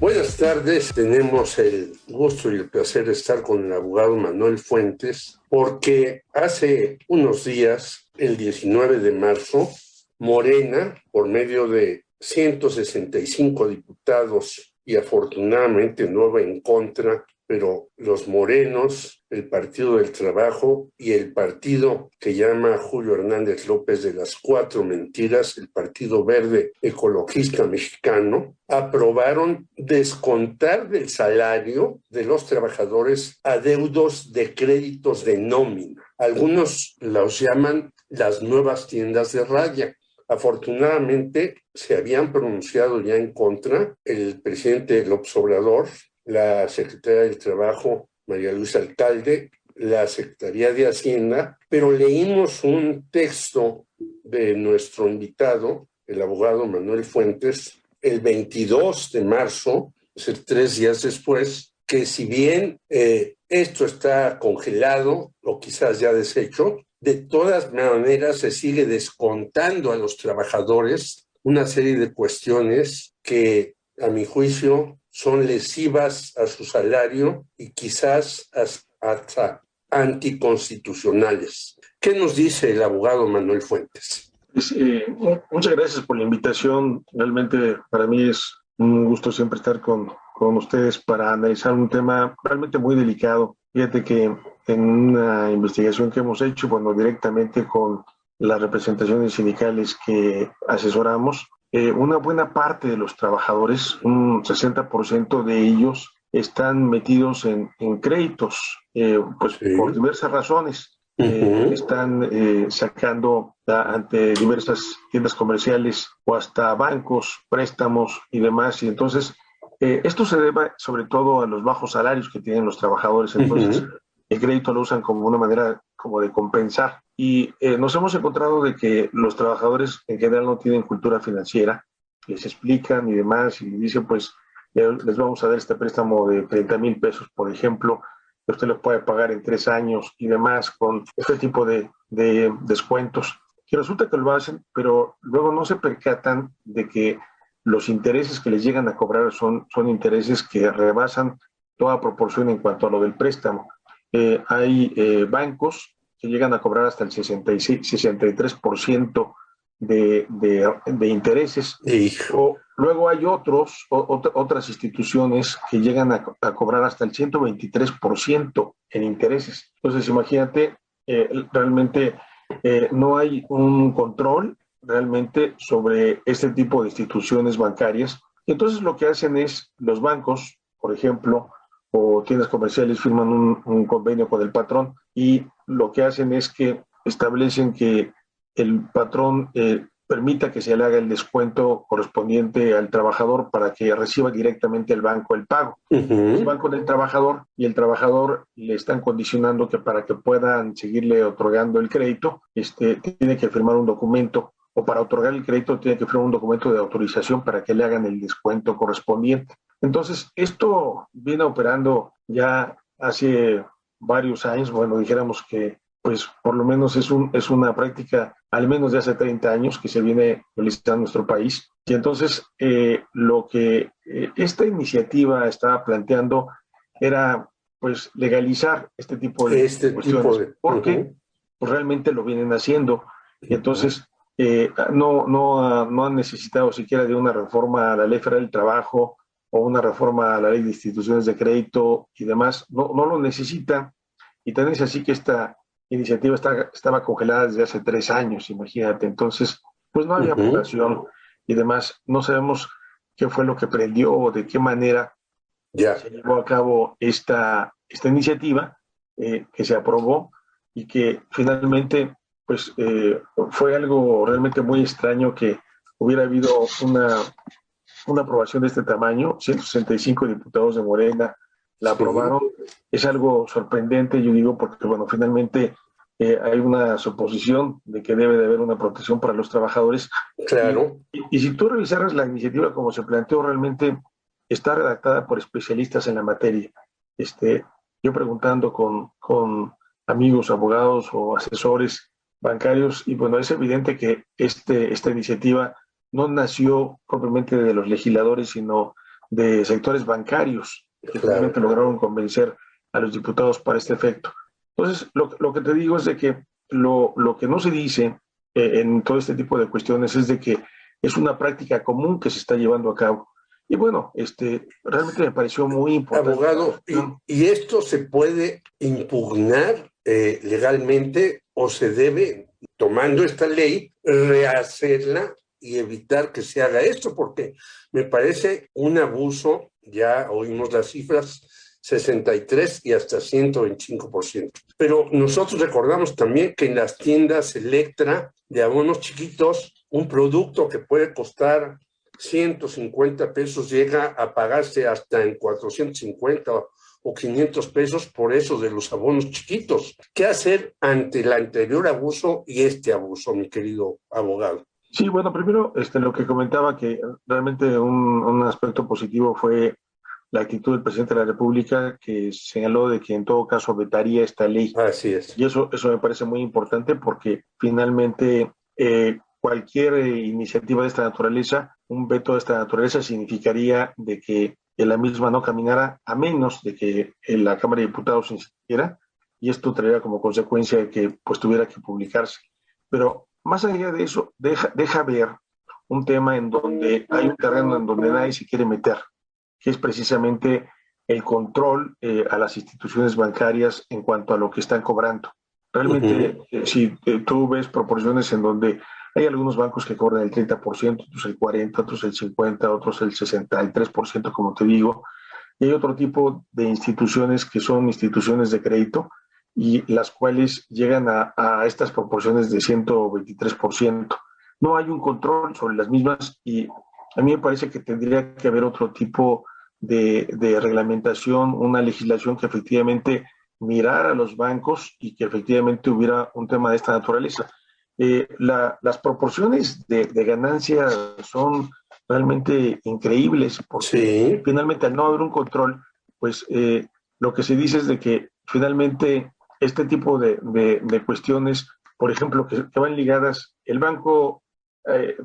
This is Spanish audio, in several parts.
Buenas tardes, tenemos el gusto y el placer de estar con el abogado Manuel Fuentes, porque hace unos días, el 19 de marzo, Morena, por medio de 165 diputados y afortunadamente no va en contra, pero los morenos, el Partido del Trabajo y el partido que llama Julio Hernández López de las Cuatro Mentiras, el Partido Verde Ecologista Mexicano, aprobaron descontar del salario de los trabajadores adeudos de créditos de nómina. Algunos los llaman las nuevas tiendas de raya. Afortunadamente se habían pronunciado ya en contra el presidente López Obrador, la secretaria del Trabajo, María Luisa Alcalde, la Secretaría de Hacienda, pero leímos un texto de nuestro invitado, el abogado Manuel Fuentes, el 22 de marzo, es decir, 3 días después, que si bien esto está congelado o quizás ya deshecho, de todas maneras se sigue descontando a los trabajadores una serie de cuestiones que, a mi juicio, son lesivas a su salario y quizás hasta anticonstitucionales. ¿Qué nos dice el abogado Manuel Fuentes? Pues, muchas gracias por la invitación. Realmente para mí es un gusto siempre estar con ustedes para analizar un tema realmente muy delicado. Fíjate que en una investigación que hemos hecho, directamente con las representaciones sindicales que asesoramos, una buena parte de los trabajadores, un 60% de ellos, están metidos en créditos, Sí. por diversas razones. Están sacando ante diversas tiendas comerciales o hasta bancos, préstamos y demás. Y entonces, esto se debe sobre todo a los bajos salarios que tienen los trabajadores. Entonces, el crédito lo usan como una manera como de compensar. Y nos hemos encontrado de que los trabajadores en general no tienen cultura financiera, les explican y demás, y dicen, pues, les vamos a dar este préstamo de 30,000 pesos, por ejemplo, que usted lo puede pagar en 3 años y demás, con este tipo de descuentos. Que resulta que lo hacen, pero luego no se percatan de que los intereses que les llegan a cobrar son intereses que rebasan toda proporción en cuanto a lo del préstamo. Hay bancos que llegan a cobrar hasta el 63% de intereses. Luego hay otras instituciones que llegan a cobrar hasta el 123% en intereses. Entonces, imagínate, realmente no hay un control realmente sobre este tipo de instituciones bancarias. Entonces, lo que hacen es los bancos, por ejemplo, o tiendas comerciales firman un convenio con el patrón y lo que hacen es que establecen que el patrón permita que se le haga el descuento correspondiente al trabajador para que reciba directamente el banco el pago. Se van con el trabajador y el trabajador le están condicionando que para que puedan seguirle otorgando el crédito, tiene que firmar un documento, o para otorgar el crédito tiene que firmar un documento de autorización para que le hagan el descuento correspondiente. Entonces, esto viene operando ya hace varios años. Dijéramos que pues por lo menos es una práctica al menos de hace 30 años que se viene realizando en nuestro país. Y entonces lo que esta iniciativa estaba planteando era pues legalizar este tipo de cuestiones, porque pues, realmente lo vienen haciendo. Y entonces no han necesitado siquiera de una reforma a la Ley Federal del Trabajo o una reforma a la Ley de Instituciones de Crédito y demás. No lo necesitan. Y también es así que esta iniciativa estaba congelada desde hace 3 años, imagínate. Entonces, pues no había aplicación y demás. No sabemos qué fue lo que prendió o de qué manera se llevó a cabo esta iniciativa que se aprobó y que finalmente pues fue algo realmente muy extraño que hubiera habido una aprobación de este tamaño. 165 diputados de Morena la aprobaron. Es algo sorprendente, yo digo, porque finalmente hay una suposición de que debe de haber una protección para los trabajadores. Claro. Y si tú revisaras la iniciativa como se planteó, realmente está redactada por especialistas en la materia. Yo preguntando con amigos, abogados o asesores bancarios, y es evidente que esta iniciativa no nació propiamente de los legisladores, sino de sectores bancarios que finalmente lograron convencer a los diputados para este efecto. Entonces, lo que te digo es de que lo que no se dice en todo este tipo de cuestiones es de que es una práctica común que se está llevando a cabo. Y bueno, realmente me pareció muy importante. Abogado, ¿y esto se puede impugnar legalmente o se debe, tomando esta ley, rehacerla y evitar que se haga esto? Porque me parece un abuso, ya oímos las cifras, 63 y hasta 125%. Pero nosotros recordamos también que en las tiendas Electra de abonos chiquitos, un producto que puede costar 150 pesos llega a pagarse hasta en 450 o 500 pesos por eso de los abonos chiquitos. ¿Qué hacer ante el anterior abuso y este abuso, mi querido abogado? Sí, bueno, primero lo que comentaba, que realmente un aspecto positivo fue la actitud del presidente de la República, que señaló de que en todo caso vetaría esta ley. Así es. Y eso me parece muy importante porque finalmente cualquier iniciativa de esta naturaleza, un veto de esta naturaleza significaría de que la misma no caminara a menos de que la Cámara de Diputados insistiera, y esto traería como consecuencia que pues tuviera que publicarse. Pero más allá de eso, deja ver un tema en donde hay un terreno en donde nadie se quiere meter, que es precisamente el control a las instituciones bancarias en cuanto a lo que están cobrando. Realmente, si tú ves proporciones en donde hay algunos bancos que cobran el 30%, otros el 40%, otros el 50%, otros el 63%, como te digo, y hay otro tipo de instituciones que son instituciones de crédito y las cuales llegan a estas proporciones de 123%. No hay un control sobre las mismas y a mí me parece que tendría que haber otro tipo de reglamentación, una legislación que efectivamente mirara a los bancos y que efectivamente hubiera un tema de esta naturaleza. Las proporciones de ganancia son realmente increíbles porque finalmente al no haber un control, pues lo que se dice es de que finalmente este tipo de cuestiones, por ejemplo, que van ligadas, el banco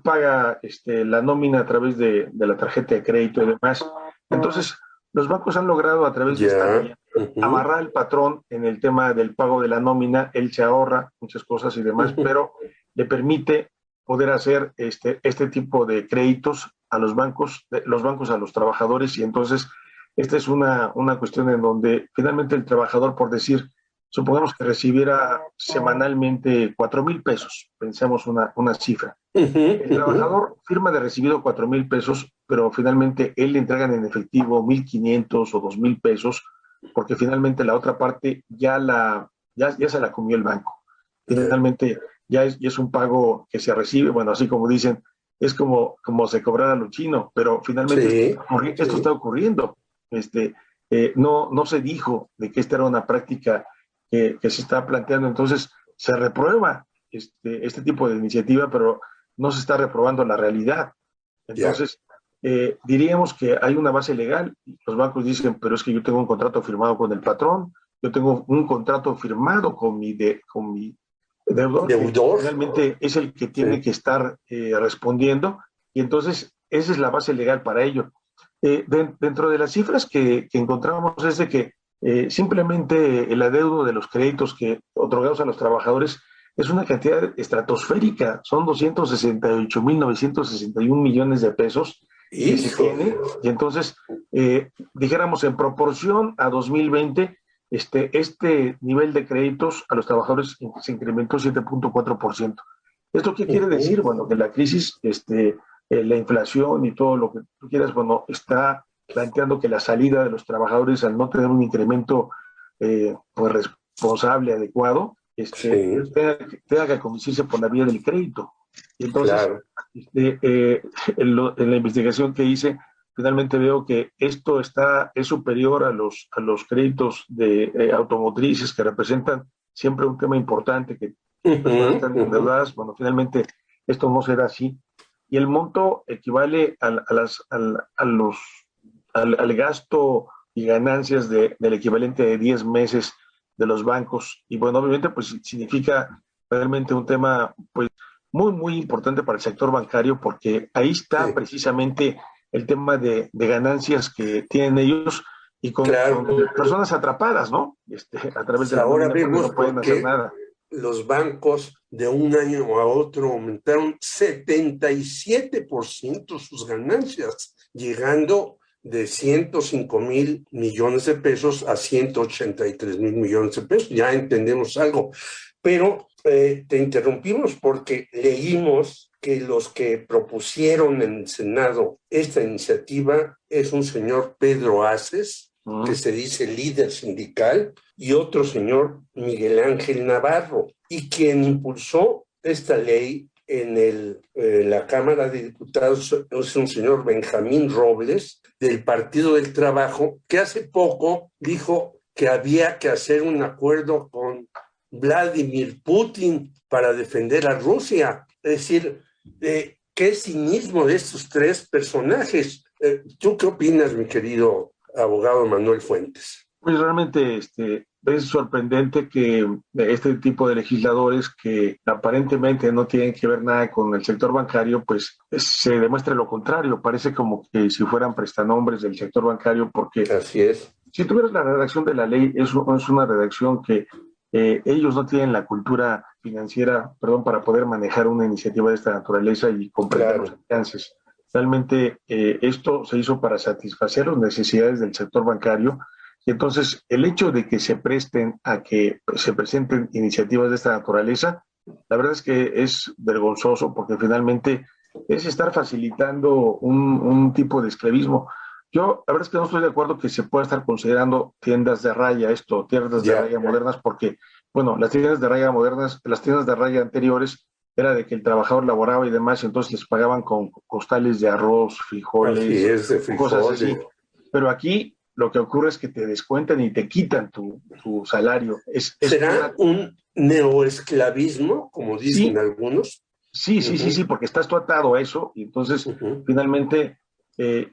paga la nómina a través de la tarjeta de crédito y demás. Entonces, los bancos han logrado a través de esta ley amarrar al patrón en el tema del pago de la nómina, él se ahorra muchas cosas y demás, pero le permite poder hacer este tipo de créditos a los bancos a los trabajadores, y entonces esta es una cuestión en donde finalmente el trabajador, por decir, supongamos que recibiera semanalmente 4,000 pesos, pensemos una cifra. El trabajador firma de recibido 4,000 pesos, pero finalmente él le entregan en efectivo 1,500 o 2,000 pesos, porque finalmente la otra parte ya se la comió el banco. Finalmente ya es un pago que se recibe, bueno, así como dicen, es como se cobrara lo chino, pero finalmente esto está ocurriendo. No se dijo de que esta era una práctica que se está planteando, entonces se reprueba este tipo de iniciativa, pero no se está reprobando la realidad. Entonces, diríamos que hay una base legal. Los bancos dicen, pero es que yo tengo un contrato firmado con el patrón, yo tengo un contrato firmado con mi deudor, que realmente es el que tiene que estar respondiendo, y entonces esa es la base legal para ello. Dentro de las cifras que encontramos es de que simplemente el adeudo de los créditos que otorgados a los trabajadores es una cantidad estratosférica, son 268,961 millones de pesos que se tiene, y entonces, dijéramos en proporción a 2020, este nivel de créditos a los trabajadores se incrementó 7,4%. ¿Esto qué quiere decir? Bueno, que la crisis, la inflación y todo lo que tú quieras, bueno, está planteando que la salida de los trabajadores, al no tener un incremento pues responsable, adecuado, tenga que conducirse por la vía del crédito. Y entonces, en la investigación que hice, finalmente veo que esto es superior a los créditos de automotrices, que representan siempre un tema importante, que están endeudadas. Bueno, finalmente esto no será así. Y el monto equivale al gasto y ganancias del equivalente de 10 meses de los bancos. Y bueno, obviamente pues significa realmente un tema pues muy, muy importante para el sector bancario, porque ahí está precisamente el tema de ganancias que tienen ellos y con personas atrapadas, ¿no? A través de la ahora nómina, vemos no pueden hacer nada. Los bancos de un año a otro aumentaron 77% sus ganancias, llegando de 105,000 millones de pesos a 183,000 millones de pesos. Ya entendemos algo, pero te interrumpimos porque leímos que los que propusieron en el Senado esta iniciativa es un señor Pedro Aces, que se dice líder sindical, y otro señor Miguel Ángel Navarro, y quien impulsó esta ley en la Cámara de Diputados es un señor Benjamín Robles, del Partido del Trabajo, que hace poco dijo que había que hacer un acuerdo con Vladimir Putin para defender a Rusia. Es decir, qué cinismo de estos tres personajes. ¿Tú qué opinas, mi querido abogado Manuel Fuentes? Pues realmente es sorprendente que este tipo de legisladores que aparentemente no tienen que ver nada con el sector bancario, pues se demuestre lo contrario. Parece como que si fueran prestanombres del sector bancario, porque así es. Si tuvieras la redacción de la ley, es una redacción que ellos no tienen la cultura financiera, para poder manejar una iniciativa de esta naturaleza y comprender los alcances. Realmente esto se hizo para satisfacer las necesidades del sector bancario y entonces el hecho de que se presten a que se presenten iniciativas de esta naturaleza, la verdad es que es vergonzoso porque finalmente es estar facilitando un tipo de esclavismo. Yo, la verdad es que no estoy de acuerdo que se pueda estar considerando tiendas de raya tiendas de raya modernas, porque, bueno, las tiendas de raya modernas, las tiendas de raya anteriores, era de que el trabajador laboraba y demás, y entonces les pagaban con costales de arroz, frijoles, cosas así. Pero aquí lo que ocurre es que te descuentan y te quitan tu salario. ¿Será un neoesclavismo, como dicen algunos? Sí, porque estás tú atado a eso, y entonces finalmente...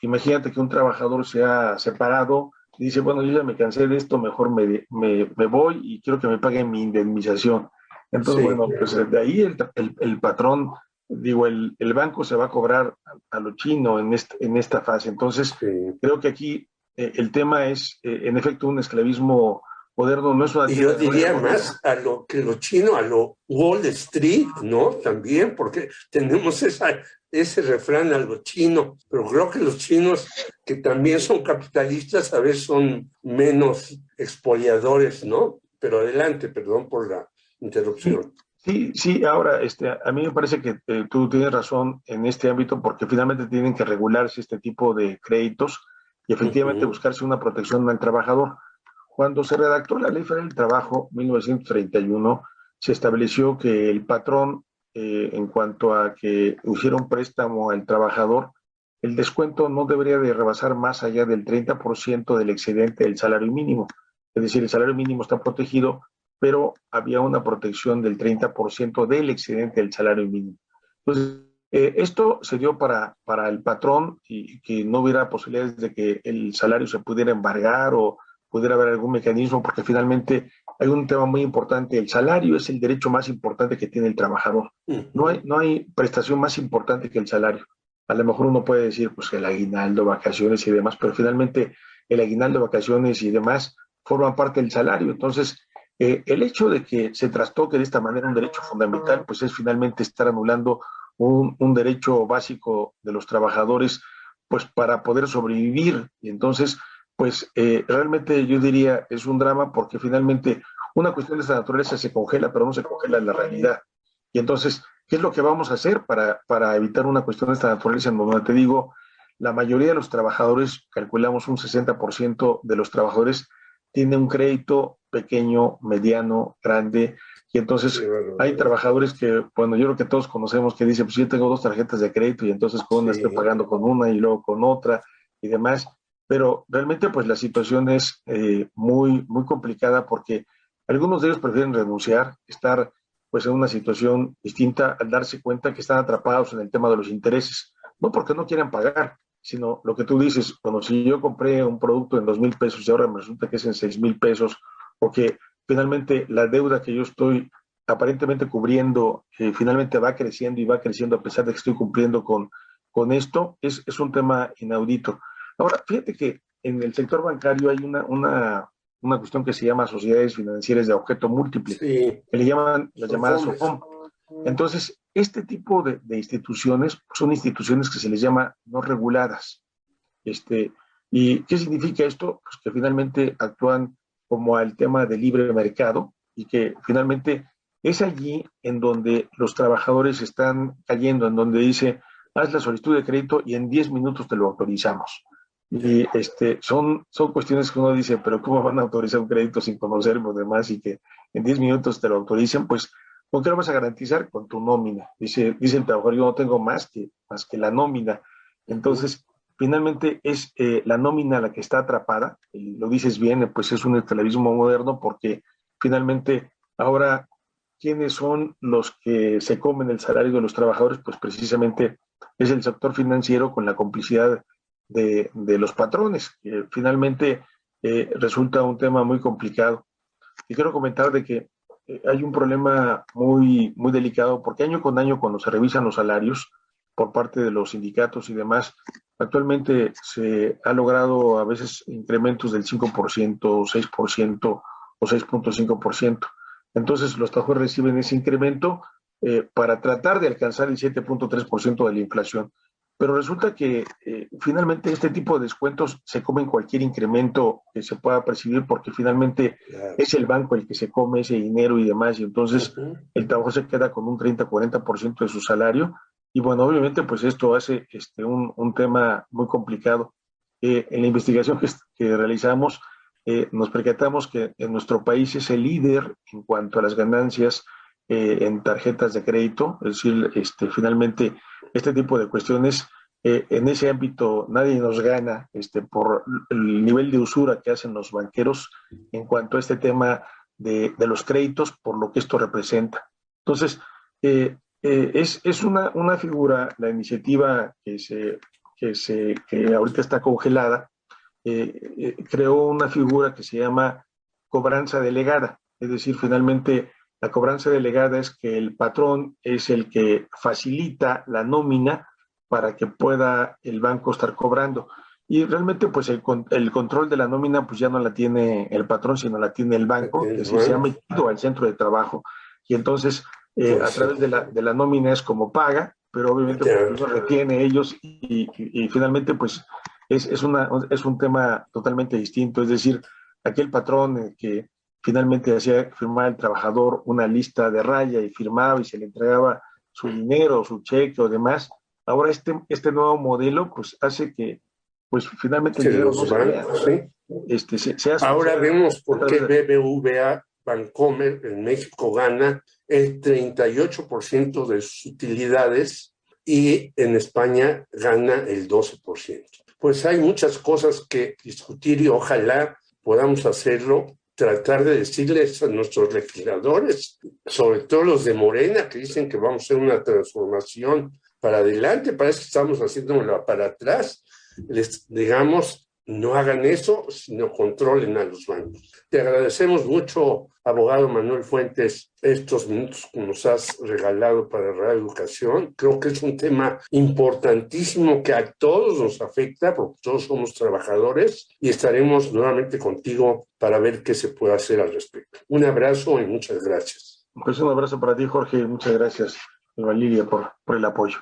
imagínate que un trabajador se ha separado y dice, bueno, yo ya me cansé de esto, mejor me voy y quiero que me paguen mi indemnización. Entonces, bueno, pues de ahí el patrón, digo, el banco se va a cobrar a lo chino en esta fase. Entonces, creo que aquí el tema es, en efecto, un esclavismo moderno. No es una y yo diría más a lo chino, a lo Wall Street, ¿no? También, porque tenemos ese refrán a lo chino, pero creo que los chinos, que también son capitalistas, a veces son menos expoliadores, ¿no? Pero adelante, perdón por la interrupción. Sí, ahora, a mí me parece que tú tienes razón en este ámbito porque finalmente tienen que regularse este tipo de créditos y efectivamente buscarse una protección al trabajador. Cuando se redactó la Ley Federal del Trabajo, 1931, se estableció que el patrón, en cuanto a que hiciera un préstamo al trabajador, el descuento no debería de rebasar más allá del 30% del excedente del salario mínimo. Es decir, el salario mínimo está protegido, pero había una protección del 30% del excedente del salario mínimo. Entonces, esto se dio para el patrón y que no hubiera posibilidades de que el salario se pudiera embargar o pudiera haber algún mecanismo, porque finalmente hay un tema muy importante. El salario es el derecho más importante que tiene el trabajador. No hay prestación más importante que el salario. A lo mejor uno puede decir, pues, el aguinaldo, vacaciones y demás, pero finalmente el aguinaldo, vacaciones y demás forman parte del salario. Entonces, el hecho de que se trastoque de esta manera un derecho fundamental, pues es finalmente estar anulando un derecho básico de los trabajadores, pues para poder sobrevivir. Y entonces, pues realmente yo diría es un drama porque finalmente una cuestión de esta naturaleza se congela, pero no se congela en la realidad. Y entonces, ¿qué es lo que vamos a hacer para evitar una cuestión de esta naturaleza en donde te digo, la mayoría de los trabajadores, calculamos un 60% de los trabajadores tiene un crédito pequeño, mediano, grande, y entonces hay trabajadores que, bueno, yo creo que todos conocemos que dicen, pues yo tengo 2 tarjetas de crédito y entonces con una estoy pagando con una y luego con otra y demás, pero realmente pues la situación es muy, muy complicada porque algunos de ellos prefieren renunciar, estar pues en una situación distinta al darse cuenta que están atrapados en el tema de los intereses, no porque no quieran pagar, sino lo que tú dices, bueno, si yo compré un producto en 2,000 pesos y ahora me resulta que es en 6,000 pesos, o que finalmente la deuda que yo estoy aparentemente cubriendo, finalmente va creciendo y va creciendo a pesar de que estoy cumpliendo con con esto es un tema inaudito. Ahora, fíjate que en el sector bancario hay una cuestión que se llama sociedades financieras de objeto múltiple, sí, que le llaman las llamadas SOFOMES. SOFOM. Entonces, este tipo de instituciones son instituciones que se les llama no reguladas. ¿Y qué significa esto? Pues que finalmente actúan como al tema del libre mercado y que finalmente es allí en donde los trabajadores están cayendo, en donde dice, haz la solicitud de crédito y en 10 minutos te lo autorizamos. Y son cuestiones que uno dice, pero ¿cómo van a autorizar un crédito sin conocer los demás y que en 10 minutos te lo autoricen? Pues, ¿con qué lo vas a garantizar? Con tu nómina. Dice el trabajador, yo no tengo más que la nómina. Entonces, finalmente es la nómina la que está atrapada, y lo dices bien, pues es un esclavismo moderno porque finalmente ahora, ¿quiénes son los que se comen el salario de los trabajadores? Pues precisamente es el sector financiero con la complicidad de los patrones, que finalmente resulta un tema muy complicado. Y quiero comentar de que hay un problema muy, muy delicado porque año con año cuando se revisan los salarios por parte de los sindicatos y demás, actualmente se ha logrado a veces incrementos del 5%, 6% o 6.5%. Entonces los trabajadores reciben ese incremento para tratar de alcanzar el 7.3% de la inflación. Pero resulta que finalmente este tipo de descuentos se comen cualquier incremento que se pueda percibir porque finalmente es el banco el que se come ese dinero y demás, y entonces el trabajador se queda con un 30-40% de su salario, y bueno, obviamente pues esto hace un tema muy complicado. En la investigación que realizamos, nos percatamos que en nuestro país es el líder en cuanto a las ganancias en tarjetas de crédito, es decir, finalmente este tipo de cuestiones, en ese ámbito nadie nos gana por el nivel de usura que hacen los banqueros en cuanto a este tema de los créditos, por lo que esto representa. Entonces, es una figura, la iniciativa que ahorita está congelada, creó una figura que se llama cobranza delegada, es decir, finalmente la cobranza delegada es que el patrón es el que facilita la nómina para que pueda el banco estar cobrando. Y realmente pues el control de la nómina pues ya no la tiene el patrón, sino la tiene el banco, que sí se ha metido al centro de trabajo. Y entonces a través de la nómina es como paga, pero obviamente pues, lo retiene ellos y finalmente pues es un tema totalmente distinto. Es decir, aquel patrón que finalmente hacía firmar al trabajador una lista de raya y firmaba y se le entregaba su dinero, su cheque o demás. Ahora este nuevo modelo pues hace que pues finalmente el dinero no se vea. ¿Sí? Ahora vemos por qué BBVA Bancomer en México gana el 38% de sus utilidades y en España gana el 12%. Pues hay muchas cosas que discutir y ojalá podamos hacerlo, tratar de decirles a nuestros legisladores, sobre todo los de Morena, que dicen que vamos a hacer una transformación para adelante, parece que estamos haciéndolo para atrás, les digamos, no hagan eso, sino controlen a los bancos. Te agradecemos mucho, abogado Manuel Fuentes, estos minutos que nos has regalado para Radio Educación. Creo que es un tema importantísimo que a todos nos afecta, porque todos somos trabajadores, y estaremos nuevamente contigo para ver qué se puede hacer al respecto. Un abrazo y muchas gracias. Pues un abrazo para ti, Jorge, y muchas gracias, Lilia, por el apoyo.